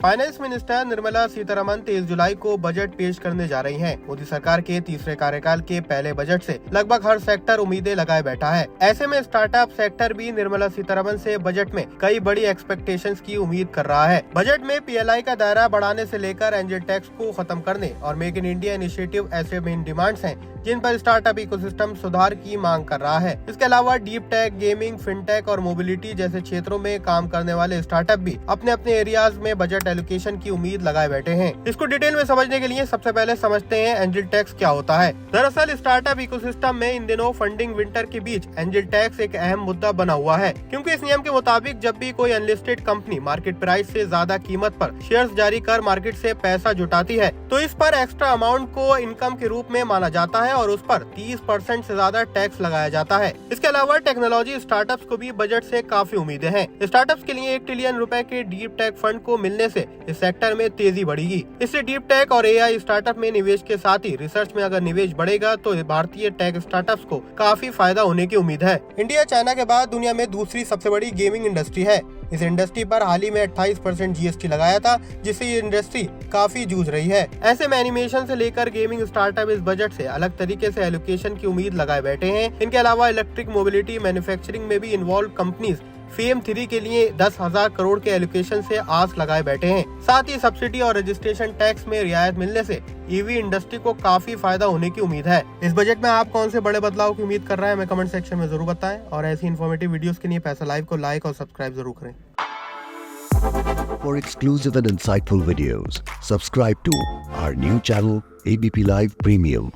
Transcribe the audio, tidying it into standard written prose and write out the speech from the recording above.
Finance minister Nirmala Sitharaman 23 जुलाई को budget पेश करने जा रही हैं। मोदी सरकार के तीसरे कार्यकाल के पहले बजट से लगभग हर सेक्टर उम्मीदें लगाए बैठा है। ऐसे में स्टार्टअप सेक्टर भी निर्मला सीतारमण से बजट में कई बड़ी एक्सपेक्टेशंस की उम्मीद कर रहा है। बजट में PLI का दायरा बढ़ाने से लेकर एंजल टैक्स को खत्म करने और मेक इन इंडिया इनिशिएटिव ऐसे मेन डिमांड्स हैं जिन पर स्टार्टअप इकोसिस्टम सुधार की मांग कर रहा है। इसके अलावा डीप टेक, गेमिंग, फिनटेक और मोबिलिटी जैसे क्षेत्रों में काम करने वाले स्टार्टअप भी अपने अपने एरियाज में बजट एलोकेशन की उम्मीद लगाए बैठे हैं। इसको डिटेल में समझने के लिए सबसे पहले समझते हैं एंजल टैक्स क्या होता है। दरअसल स्टार्टअप इकोसिस्टम में इन दिनों फंडिंग विंटर के बीच एंजल टैक्स एक अहम मुद्दा बना हुआ है, क्योंकि इस नियम के मुताबिक जब भी कोई अनलिस्टेड कंपनी मार्केट प्राइस से ज्यादा कीमत पर शेयर्स जारी कर मार्केट से पैसा जुटाती है तो इस पर एक्स्ट्रा अमाउंट को इनकम के रूप में माना जाता है और उस पर 30% से ज्यादा टैक्स लगाया जाता है। इसके अलावा टेक्नोलॉजी स्टार्टअप्स को भी बजट से काफी उम्मीदें हैं। स्टार्टअप्स के लिए 1 ट्रिलियन रुपए के डीप टेक फंड को मिलने से इस सेक्टर में तेजी बढ़ेगी। इससे डीप टेक और AI स्टार्टअप में निवेश के साथ ही रिसर्च में अगर निवेश बढ़ेगा तो भारतीय टेक स्टार्टअप्स को काफी फायदा होने की उम्मीद है। इंडिया चाइना के बाद दुनिया में दूसरी सबसे बड़ी गेमिंग इंडस्ट्री है। इस इंडस्ट्री पर हाल ही में 28% GST लगाया था, जिससे ये इंडस्ट्री काफी जूझ रही है। ऐसे में एनिमेशन से लेकर गेमिंग स्टार्टअप इस बजट से अलग तरीके से एलोकेशन की उम्मीद लगाए बैठे हैं। इनके अलावा इलेक्ट्रिक मोबिलिटी मैन्युफैक्चरिंग में भी इन्वॉल्व कंपनीज फेम 3 के लिए 10,000 करोड़ के एलोकेशन से आस लगाए बैठे हैं। साथ ही सब्सिडी और रजिस्ट्रेशन टैक्स में रियायत मिलने से EV इंडस्ट्री को काफी फायदा होने की उम्मीद है। इस बजट में आप कौन से बड़े बदलाव की उम्मीद कर रहे हैं, हमें कमेंट सेक्शन में जरूर बताएं और ऐसी इन्फॉर्मेटिव वीडियोस के लिए पैसा लाइव को लाइक और सब्सक्राइब जरूर करें। For exclusive and insightful videos, subscribe to our new channel ABP Live Premium.